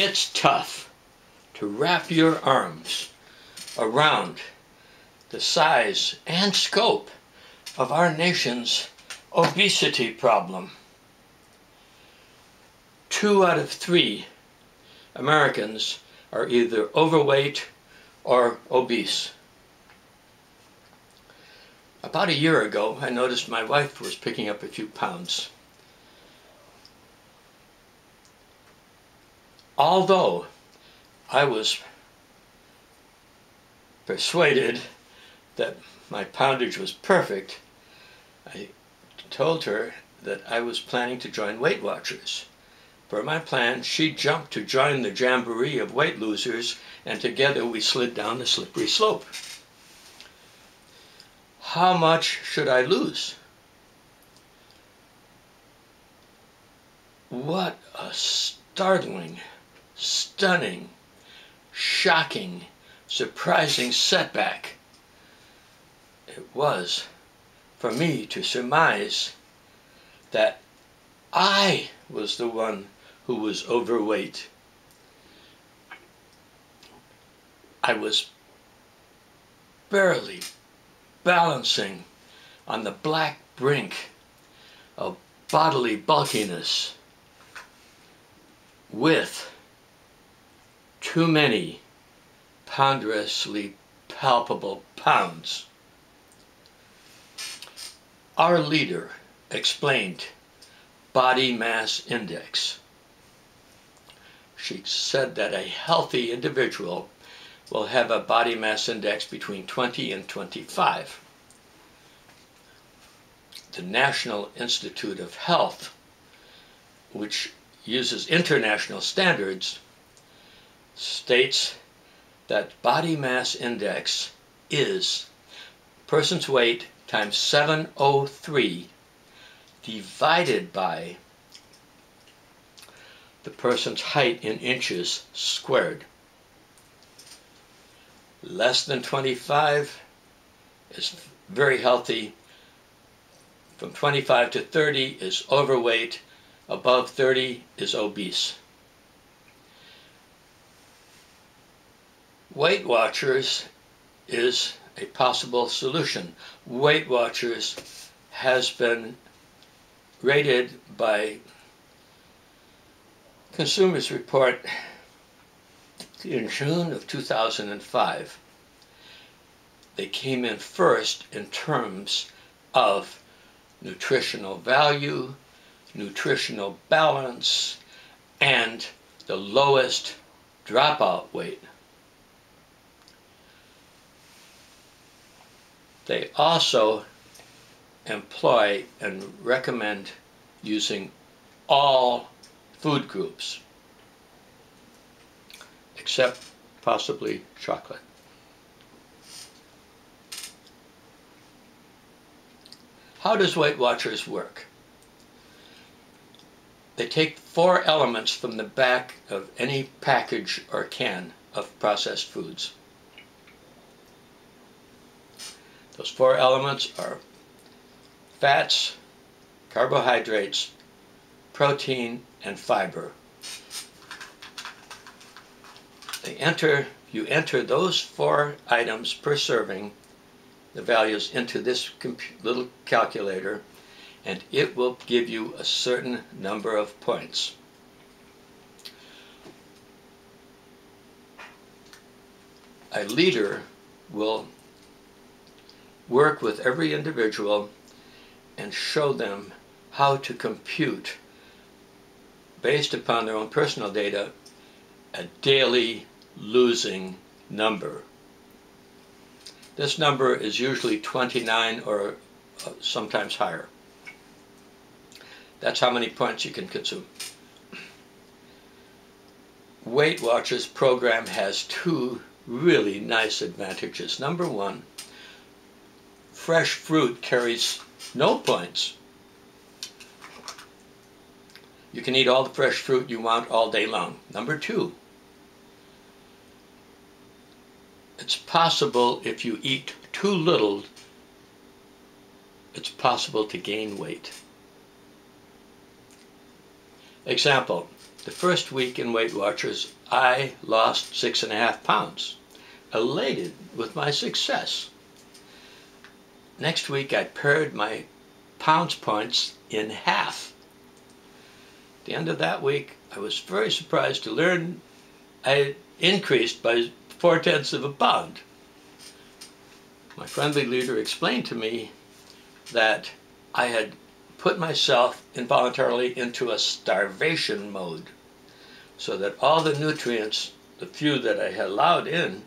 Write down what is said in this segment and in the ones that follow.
It's tough to wrap your arms around the size and scope of our nation's obesity problem. 2 out of 3 Americans are either overweight or obese. About a year ago, I noticed my wife was picking up a few pounds. Although I was persuaded that my poundage was perfect, I told her that I was planning to join Weight Watchers. For my plan, she jumped to join the jamboree of weight losers, and together we slid down the slippery slope. How much should I lose? What a startling, stunning, shocking, surprising setback it was for me to surmise that I was the one who was overweight. I was barely balancing on the black brink of bodily bulkiness with too many ponderously palpable pounds. Our leader explained body mass index. She said that a healthy individual will have a body mass index between 20 and 25. The National Institute of Health, which uses international standards, states that body mass index is person's weight times 703 divided by the person's height in inches squared. Less than 25 is very healthy. From 25 to 30 is overweight. Above 30 is obese. Weight Watchers is a possible solution. Weight Watchers has been rated by Consumers Report in June of 2005. They came in first in terms of nutritional value, nutritional balance, and the lowest dropout weight. They also employ and recommend using all food groups, except possibly chocolate. How does Weight Watchers work? They take 4 elements from the back of any package or can of processed foods. Those 4 elements are fats, carbohydrates, protein, and fiber. You enter those 4 items per serving, the values, into this little calculator, and it will give you a certain number of points. A leader will work with every individual and show them how to compute, based upon their own personal data, a daily losing number. This number is usually 29 or sometimes higher. That's how many points you can consume. Weight Watchers program has 2 really nice advantages. Number 1, fresh fruit carries no points. You can eat all the fresh fruit you want all day long. Number 2, it's possible if you eat too little, it's possible to gain weight. Example, The first week in Weight Watchers, I lost 6.5 pounds, elated with my success. Next week, I pared my pounds points in half. At the end of that week, I was very surprised to learn I had increased by 0.4 of a pound. My friendly leader explained to me that I had put myself involuntarily into a starvation mode, so that all the nutrients, the few that I had allowed in,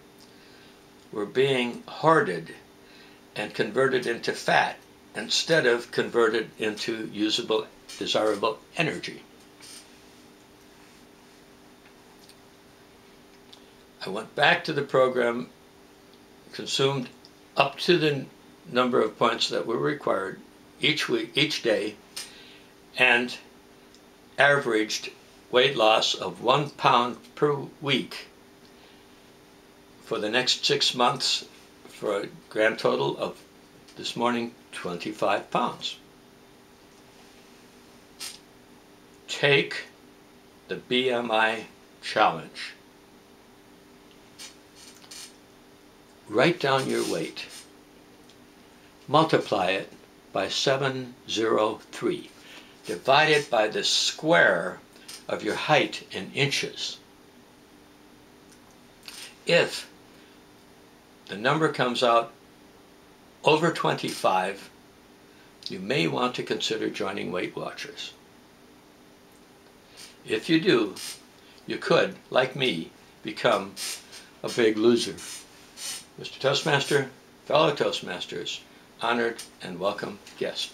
were being hoarded and converted into fat instead of converted into usable, desirable energy. I went back to the program, consumed up to the number of points that were required each week, each day, and averaged weight loss of 1 pound per week for the next 6 months, for a grand total of, this morning, 25 pounds. Take the BMI challenge. Write down your weight. Multiply it by 703. Divide it by the square of your height in inches. If the number comes out over 25, you may want to consider joining Weight Watchers. If you do, you could, like me, become a big loser. Mr. Toastmaster, fellow Toastmasters, honored and welcome guest.